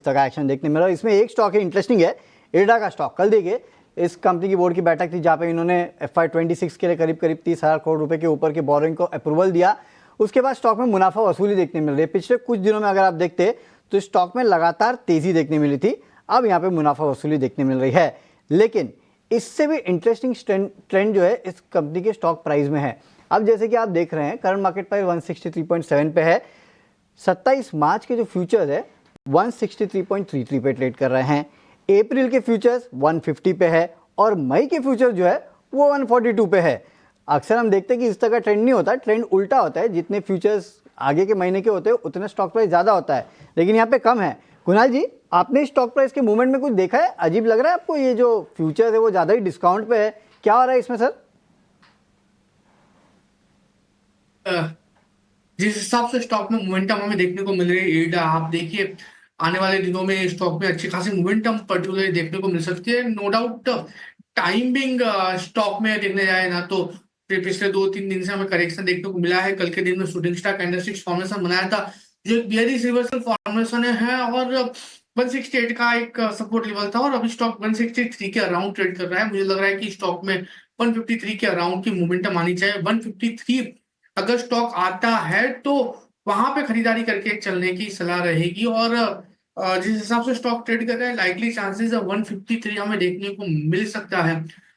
का एक्शन देखने मिला। इसमें एक स्टॉक है, इंटरेस्टिंग है, इरडा का स्टॉक। कल देखिए इस कंपनी की बोर्ड की बैठक थी जहाँ पे इन्होंने FY26 के लिए करीब 30,000 करोड़ रुपए के ऊपर के बोरोइंग को अप्रूवल दिया। उसके बाद स्टॉक में मुनाफा वसूली देखने मिल रही है। पिछले कुछ दिनों में अगर आप देखते तो स्टॉक में लगातार तेजी देखने मिली थी, अब यहाँ पे मुनाफा वसूली देखने मिल रही है। लेकिन इससे भी इंटरेस्टिंग ट्रेंड जो है इस कंपनी के स्टॉक प्राइस में है। अब जैसे कि आप देख रहे हैं करंट मार्केट प्राइस 163.7 पे है। 27 मार्च के जो फ्यूचर्स है 163.33 पे ट्रेड कर रहे हैं। अप्रैल के फ्यूचर्स 150 पे है और मई के फ्यूचर जो है वो 142 पे है। अक्सर हम देखते हैं कि इस तरह का ट्रेंड नहीं होता, ट्रेंड उल्टा होता है। जितने फ्यूचर्स आगे के महीने के होते हैं उतने स्टॉक प्राइस ज़्यादा होता है, लेकिन यहाँ पे कम है। कुणाल जी, आपने स्टॉक प्राइस के मूवमेंट में कुछ देखा है? अजीब लग रहा है आपको? ये जो फ्यूचर्स है वो ज़्यादा ही डिस्काउंट पे है, क्या हो रहा है इसमें सर? जिस हिसाब से स्टॉक में मोमेंटम हमें देखने को मिल रही है इरडा, आप देखिए आने वाले दिनों में स्टॉक में अच्छी खासी मोमेंटम पर्टिकुलरली देखने को मिल सकती है। नो डाउट टाइमिंग स्टॉक में देखने जाए ना तो पिछले 2-3 दिन से हमें करेक्शन देखने को मिला है। कल के दिन में शूटिंग स्टार कैंडलस्टिक्स फॉर्मेशन बनाया था जो एक बेयरिश रिवर्सल फॉर्मेशन है और 168 का एक सपोर्ट लेवल था और अभी स्टॉक 163 के अराउंड ट्रेड कर रहा है। मुझे लग रहा है कि स्टॉक में 153 के अराउंड की मोमेंटम आनी चाहिए। 153 अगर स्टॉक आता है तो वहां पे खरीदारी करके चलने की सलाह रहेगी और जिस हिसाब से स्टॉक ट्रेड कर रहा है लाइकली चांसेस है 153 हमें देखने को मिल सकता है।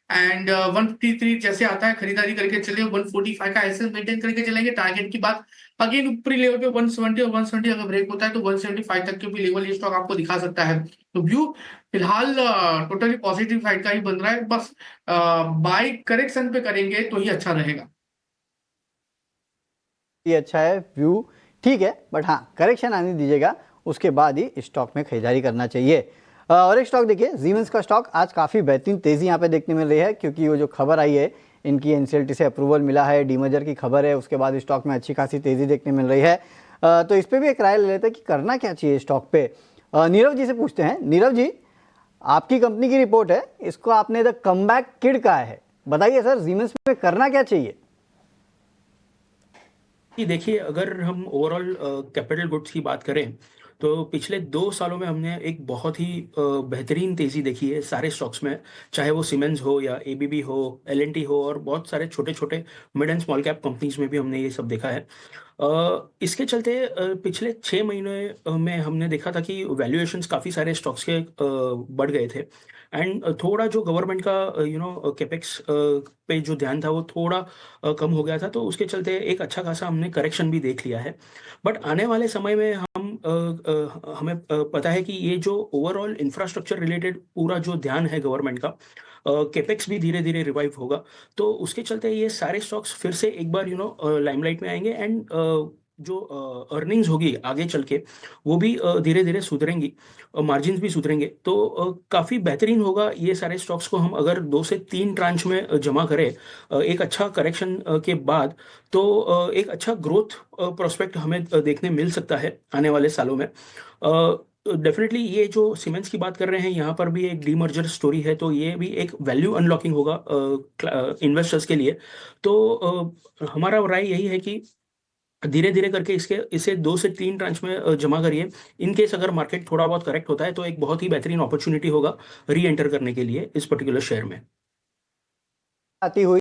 एंड 153 जैसे आता है खरीदारी करके चले, 145 का एसएल मेंटेन करके चलेंगे। टारगेट की बात अगेन ऊपरी लेवल पे 170 और 170 अगर ब्रेक होता है तो 175 तक के भी लेवल ये स्टॉक आपको दिखा सकता है। तो व्यू फिलहाल टोटली पॉजिटिव साइड का ही बन रहा है। बस बाय करेक्शन पे करेंगे तो ही अच्छा रहेगा। ये अच्छा है, व्यू ठीक है, बट हाँ करेक्शन आने दीजिएगा, उसके बाद ही स्टॉक में खरीदारी करना चाहिए। और एक स्टॉक देखिए सीमेंस का स्टॉक आज काफ़ी बेहतरीन तेज़ी यहाँ पे देखने मिल रही है, क्योंकि वो जो खबर आई है इनकी एनसीएलटी से अप्रूवल मिला है, डीमर्जर की खबर है, उसके बाद स्टॉक में अच्छी खासी तेज़ी देखने मिल रही है। तो इस पर भी एक राय ले लेते हैं कि करना क्या चाहिए स्टॉक पे। नीरव जी से पूछते हैं। नीरव जी, आपकी कंपनी की रिपोर्ट है, इसको आपने द कमबैक किड कहा है, बताइए सर सीमेंस में करना क्या चाहिए? कि देखिए, अगर हम ओवरऑल कैपिटल गुड्स की बात करें तो पिछले 2 सालों में हमने एक बहुत ही बेहतरीन तेज़ी देखी है सारे स्टॉक्स में, चाहे वो सीमेंस हो या एबीबी हो, एलएनटी हो और बहुत सारे छोटे छोटे mid and small cap companies में भी हमने ये सब देखा है। इसके चलते पिछले 6 महीने में हमने देखा था कि वैल्यूएशंस काफ़ी सारे स्टॉक्स के बढ़ गए थे एंड थोड़ा जो गवर्नमेंट का कैपेक्स पे जो ध्यान था वो थोड़ा कम हो गया था, तो उसके चलते एक अच्छा खासा हमने करेक्शन भी देख लिया है। बट आने वाले समय में हमें पता है कि ये जो ओवरऑल इंफ्रास्ट्रक्चर रिलेटेड पूरा जो ध्यान है गवर्नमेंट का, कैपेक्स भी धीरे धीरे रिवाइव होगा। तो उसके चलते ये सारे स्टॉक्स फिर से एक बार लाइमलाइट में आएंगे एंड जो अर्निंग्स होगी आगे चल के वो भी धीरे धीरे सुधरेंगी, मार्जिन भी सुधरेंगे। तो काफ़ी बेहतरीन होगा ये सारे स्टॉक्स को हम अगर 2 से 3 ट्रांच में जमा करें एक अच्छा करेक्शन के बाद, तो एक अच्छा ग्रोथ प्रोस्पेक्ट हमें देखने मिल सकता है आने वाले सालों में। डेफिनेटली ये जो सीमेंट्स की बात कर रहे हैं यहाँ पर भी एक डीमर्जर स्टोरी है, तो ये भी एक वैल्यू अनलॉकिंग होगा इन्वेस्टर्स के लिए। तो हमारा राय यही है कि धीरे धीरे करके इसे 2 से 3 ट्रांच में जमा करिए। इन केस अगर मार्केट थोड़ा बहुत करेक्ट होता है तो एक बहुत ही बेहतरीन अपॉर्चुनिटी होगा री एंटर करने के लिए इस पर्टिकुलर शेयर में। आती हुई